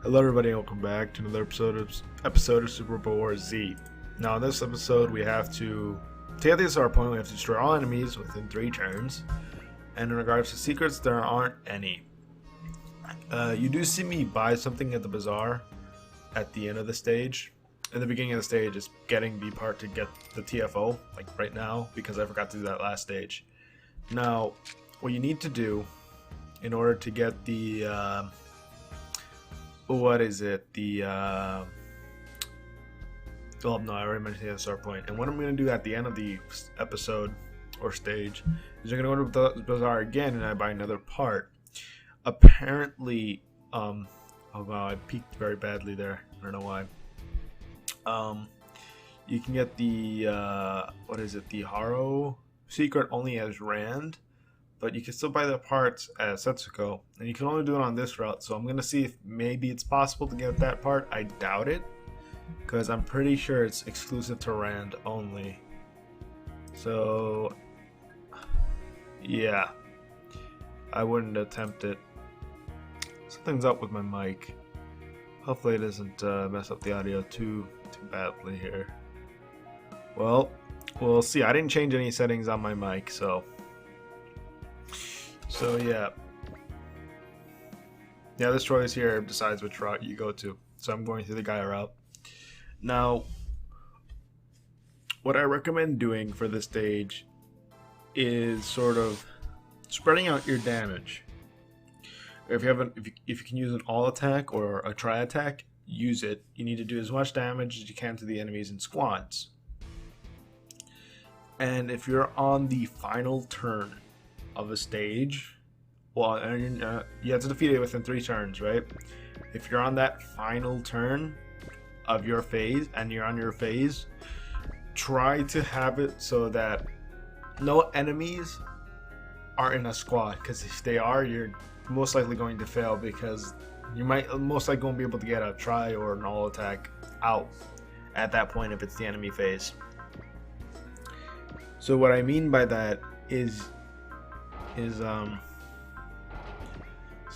Hello everybody and welcome back to another episode of Super Bowl War Z. Now in this episode we have to get this our opponent, we have to destroy all enemies within 3 turns. And in regards to secrets, there aren't any. You do see me buy something at the bazaar at the end of the stage. In the beginning of the stage is getting the part to get the TFO, like right now, because I forgot to do that last stage. Now, what you need to do in order to get the well, no, I already mentioned the start point. And what I'm going to do at the end of the episode or stage is I'm going to go to the bazaar again and I buy another part. Apparently, oh wow, I peaked very badly there. I don't know why. You can get the the Haro secret only as Rand, but you can still buy the parts as Setsuko, and you can only do it on this route. So I'm gonna see if maybe it's possible to get that part. I doubt it, because I'm pretty sure it's exclusive to Rand only. So yeah, I wouldn't attempt it. Something's up with my mic. Hopefully it doesn't mess up the audio too badly here. Well, we'll see. I didn't change any settings on my mic, so yeah, this choice here decides which route you go to. So I'm going through the Gaia route. Now, what I recommend doing for this stage is sort of spreading out your damage. If you can use an all attack or a tri attack, use it. You need to do as much damage as you can to the enemies in squads. And if you're on the final turn of a stage, well, you have to defeat it within 3 turns, right? If you're on that final turn of your phase and you're on your phase, try to have it so that no enemies are in a squad, because if they are, you're most likely going to fail, because you might most likely won't be able to get a try or an all attack out at that point if it's the enemy phase. So what I mean by that is so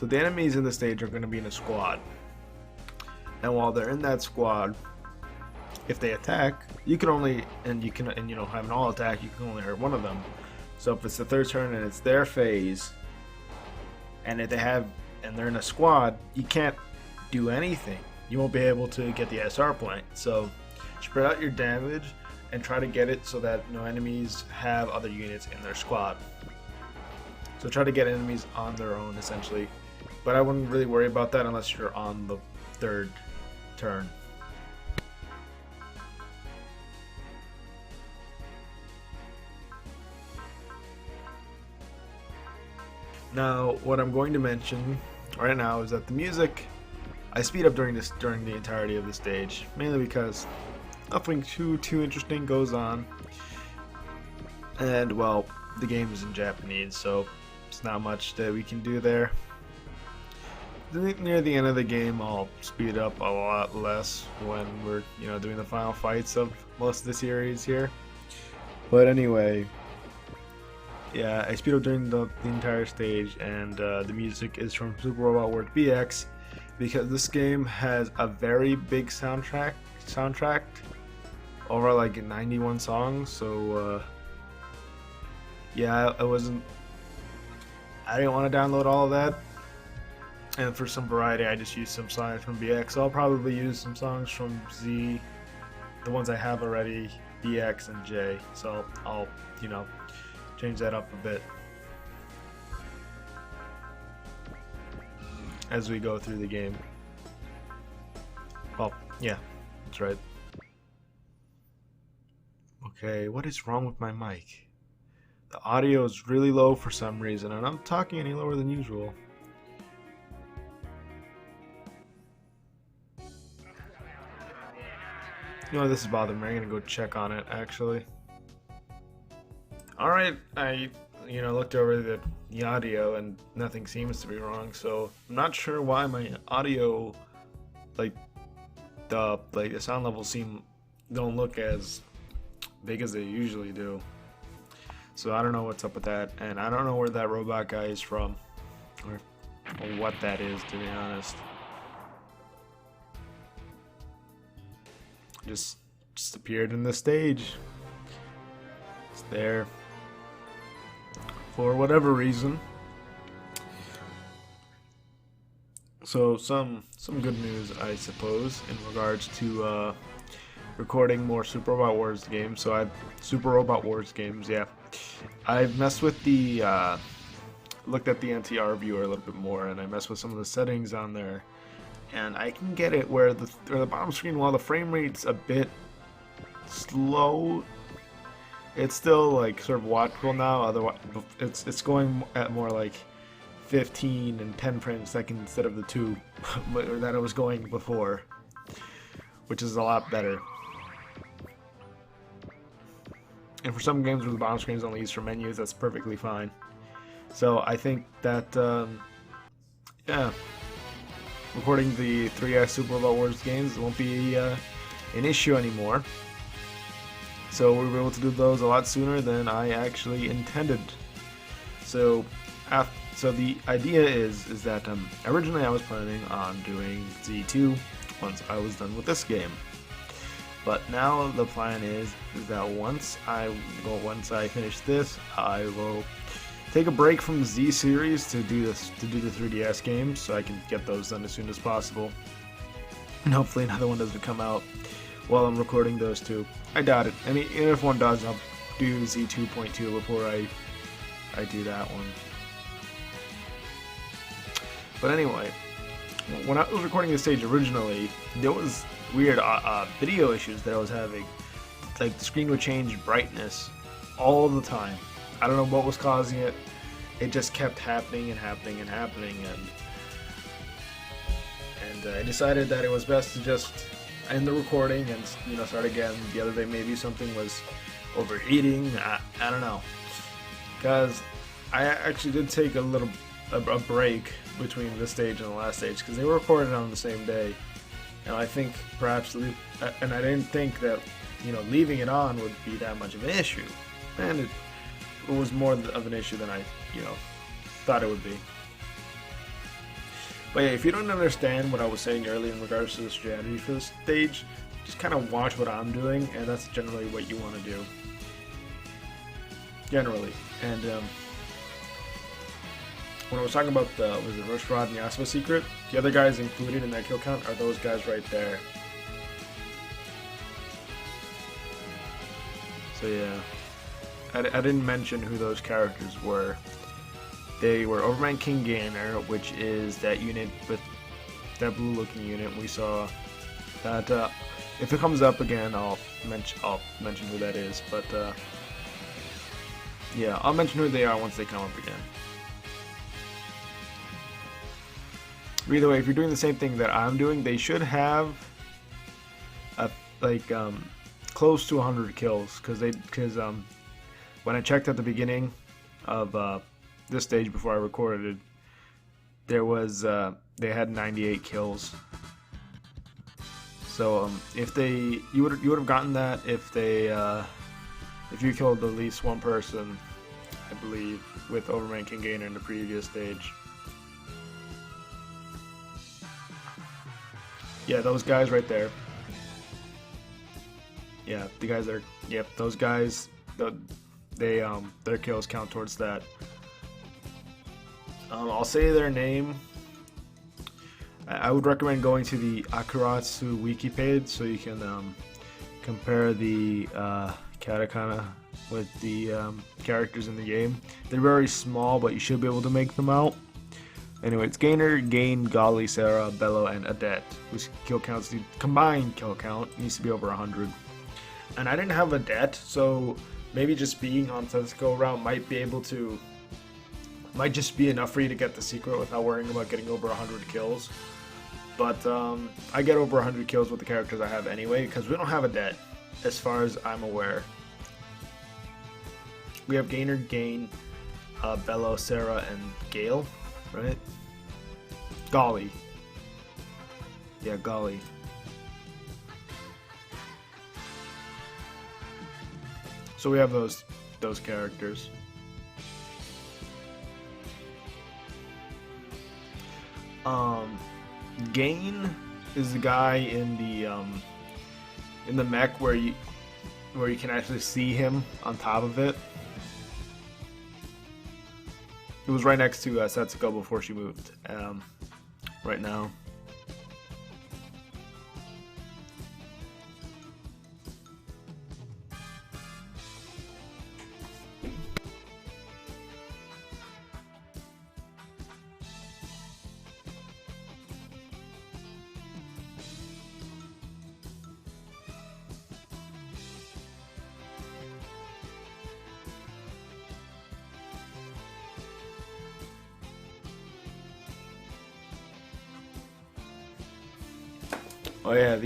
the enemies in the stage are going to be in a squad, and while they're in that squad, if they attack, you can only have an all attack, you can only hurt one of them. So if it's the 3rd turn and it's their phase, and if they're in a squad, you can't do anything. You won't be able to get the SR point. So spread out your damage and try to get it so that no enemies have other units in their squad. So try to get enemies on their own, essentially. But I wouldn't really worry about that unless you're on the 3rd turn. Now, what I'm going to mention right now is that the music, I speed up during the entirety of the stage, mainly because nothing too interesting goes on, and well, the game is in Japanese, so it's not much that we can do there. Near the end of the game, I'll speed up a lot less when we're doing the final fights of most of the series here. But anyway, yeah, I speed up during the entire stage, and the music is from Super Robot Wars BX, because this game has a very big soundtrack over like 91 songs. So yeah, I didn't want to download all of that, and for some variety I just used some songs from BX. I'll probably use some songs from Z, the ones I have already, BX and J, so I'll change that up a bit as we go through the game. Well, yeah, that's right. Okay, what is wrong with my mic? The audio is really low for some reason, and I'm talking any lower than usual. This is bothering me. I'm gonna go check on it, actually. Alright, I looked over the audio and nothing seems to be wrong, so I'm not sure why my audio, the sound levels don't look as big as they usually do. So I don't know what's up with that, and I don't know where that robot guy is from, or what that is, to be honest. just appeared in the stage. It's there for whatever reason. So some good news, I suppose, in regards to recording more Super Robot Wars games. So Super Robot Wars games, yeah. I've messed with the looked at the NTR viewer a little bit more, and I messed with some of the settings on there, and I can get it where the bottom screen, while the frame rate's a bit slow, it's still like sort of watchable now. Otherwise, it's going at more like 15 and 10 frames a second instead of the 2 that it was going before, which is a lot better. And for some games where the bottom screen is only used for menus, that's perfectly fine. So I think that, yeah, recording the 3S Super Robot Wars games won't be an issue anymore. So we were able to do those a lot sooner than I actually intended. So the idea is that originally I was planning on doing Z2 once I was done with this game. But now the plan is that once I finish this, I will take a break from the Z series to do the 3DS games, so I can get those done as soon as possible. And hopefully another one doesn't come out while I'm recording those two. I doubt it. I mean, even if one does, I'll do Z2.2 before I do that one. But anyway, when I was recording this stage originally, there was weird video issues that I was having. Like the screen would change brightness all the time. I don't know what was causing it. It just kept happening and happening and happening, and I decided that it was best to just end the recording and start again. The other day maybe something was overheating. I don't know, because I actually did take a break between this stage and the last stage because they were recorded on the same day, and I think perhaps and I didn't think that leaving it on would be that much of an issue, and it was more of an issue than I thought it would be. But yeah, if you don't understand what I was saying earlier in regards to the strategy for this stage, just kind of watch what I'm doing, and that's generally what you want to do. Generally. And when I was talking about the Rushrod and Yasuo secret, the other guys included in that kill count are those guys right there. So yeah, I didn't mention who those characters were. They were Overman King Gainer, which is that unit with that blue-looking unit. We saw that. If it comes up again, I'll mention who that is. But yeah, I'll mention who they are once they come up again. Either way, if you're doing the same thing that I'm doing, they should have close to 100 kills, because when I checked at the beginning of this stage before I recorded it, there was they had 98 kills. So you would have gotten that if you killed at least one person, I believe, with Overman King Gainer in the previous stage. Yeah, those guys right there. Yeah, the guys there. Yep, those guys. Their kills count towards that. I'll say their name. I would recommend going to the Akuratsu wiki page so you can compare the katakana with the characters in the game. They're very small, but you should be able to make them out. Anyway, it's Gainer, Gain, Gali, Sarah, Bello, and Adet, whose kill counts, the combined kill count needs to be over 100. And I didn't have Adet, so maybe just being on Tetsuko route might just be enough for you to get the secret without worrying about getting over 100 kills. But I get over 100 kills with the characters I have anyway, because we don't have Adet, as far as I'm aware. We have Gainer, Gain, Bello, Sarah, and Gale, right? Gali. Yeah, Gali. So we have those characters. Gain is the guy in in the mech where you can actually see him on top of it. It was right next to Setsuko before she moved. Right now. Oh yeah,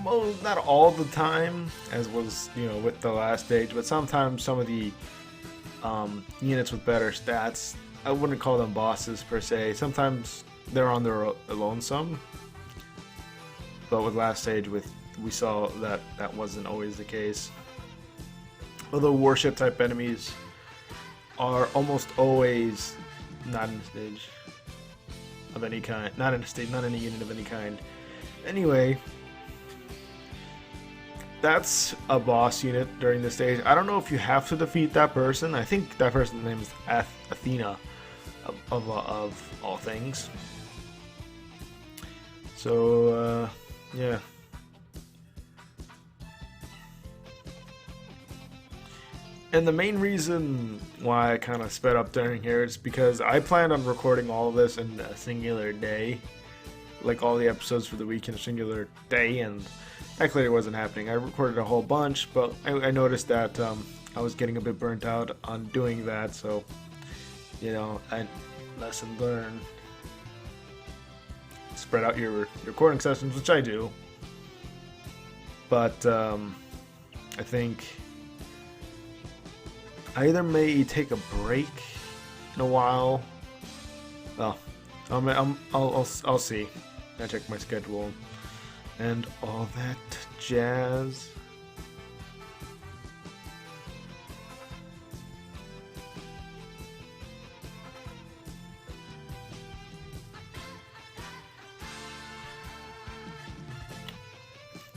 well, not all the time, as was with the last stage, but sometimes some of the units with better stats, I wouldn't call them bosses per se. Sometimes they're on their lonesome, but with last stage, we saw that wasn't always the case. Although warship type enemies are almost always not in a stage of any kind, not in any unit of any kind. Anyway, that's a boss unit during the stage. I don't know if you have to defeat that person. I think that person's name is Athena, of all things. So, yeah. And the main reason why I kind of sped up during here is because I planned on recording all of this in a singular day. Like all the episodes for the week in a singular day, and that clearly wasn't happening. I recorded a whole bunch, but I noticed that I was getting a bit burnt out on doing that, so, lesson learned. Spread out your recording sessions, which I do. But I think I either may take a break in a while. Well, I'll see. I check my schedule and all that jazz.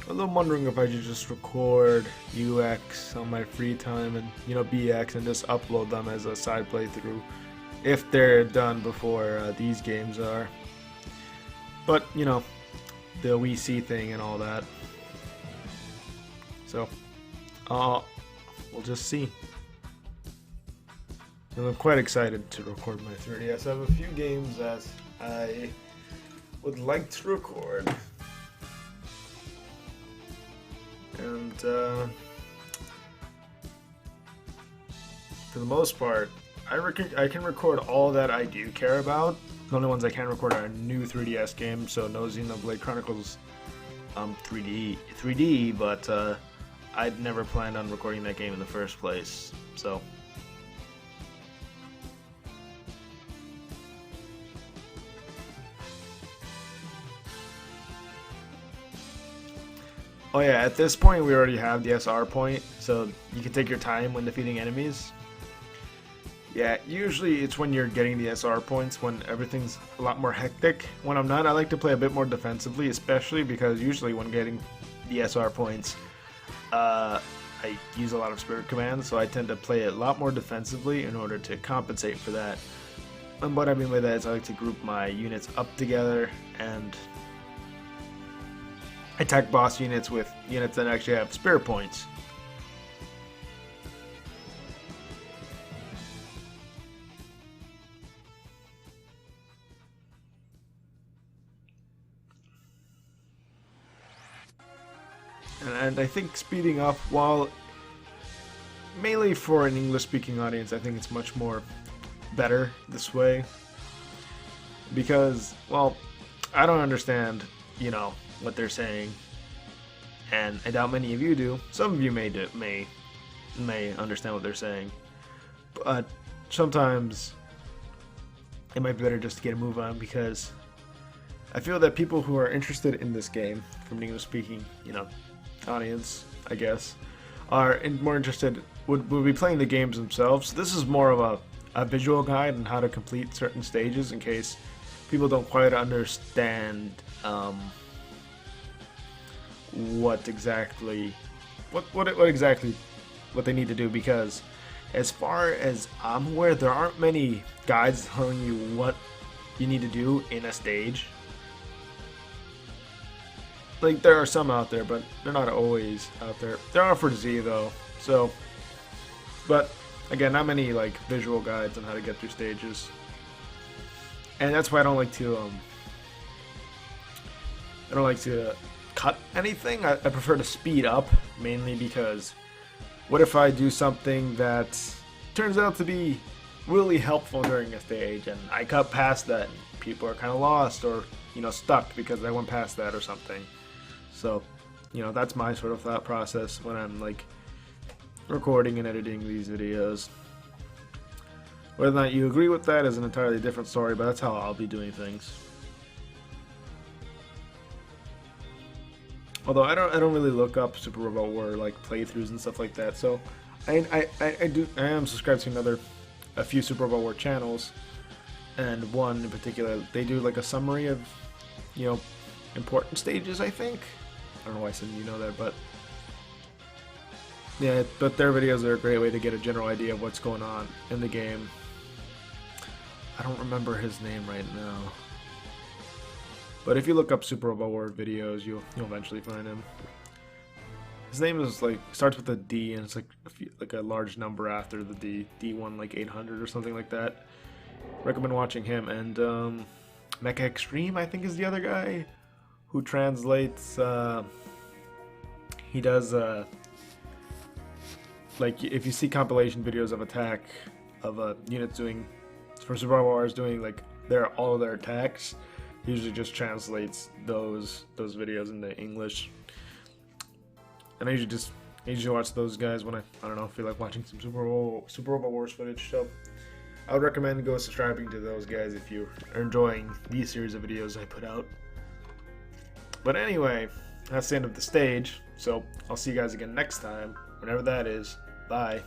Although I'm wondering if I should just record UX on my free time and BX and just upload them as a side playthrough if they're done before these games are. But, the WC thing and all that. So, we'll just see. And I'm quite excited to record my 3DS. I have a few games that I would like to record. And, for the most part, I can record all that I do care about. The only ones I can't record are new 3DS games, so no Xenoblade Chronicles 3D, but I'd never planned on recording that game in the first place, so. Oh yeah, at this point we already have the SR point, so you can take your time when defeating enemies. Yeah, usually it's when you're getting the SR points when everything's a lot more hectic. When I'm not, I like to play a bit more defensively, especially because usually when getting the SR points, I use a lot of spirit commands, so I tend to play a lot more defensively in order to compensate for that. And what I mean by that is I like to group my units up together and attack boss units with units that actually have spirit points. And I think speeding up, while mainly for an English-speaking audience, I think it's much more better this way. Because, well, I don't understand, what they're saying, and I doubt many of you do. Some of you may understand what they're saying, but sometimes it might be better just to get a move on, because I feel that people who are interested in this game from an English-speaking, audience, I guess, are more interested, would be playing the games themselves. This is more of a visual guide on how to complete certain stages in case people don't quite understand what exactly what they need to do, because as far as I'm aware, there aren't many guides telling you what you need to do in a stage. Like, there are some out there, but they're not always out there. There are for Z though, so, but again, not many like visual guides on how to get through stages, and that's why I don't like to cut anything. I prefer to speed up, mainly because what if I do something that turns out to be really helpful during a stage and I cut past that and people are kind of lost or, you know, stuck because I went past that or something. So, you know, that's my sort of thought process when I'm like recording and editing these videos. Whether or not you agree with that is an entirely different story, but that's how I'll be doing things. Although I don't really look up Super Robot War like playthroughs and stuff like that. So I am subscribed to a few Super Robot War channels, and one in particular, they do like a summary of, you know, important stages, I think. I don't know why I said you know that, but yeah, but their videos are a great way to get a general idea of what's going on in the game. I don't remember his name right now, but if you look up Super Robot War videos, you'll eventually find him. His name is like starts with a D, and it's like a large number after the D. D1 like 800 or something like that. Recommend watching him. And Mecha Extreme, I think, is the other guy who translates. He does like if you see compilation videos of attack of units doing for Super Wars doing like all of their attacks. He usually just translates those videos into English, and I usually watch those guys when I don't know, feel like watching some Super Robot Wars footage. So I would recommend go subscribing to those guys if you are enjoying these series of videos I put out. But anyway, that's the end of the stage. So I'll see you guys again next time, whenever that is. Bye.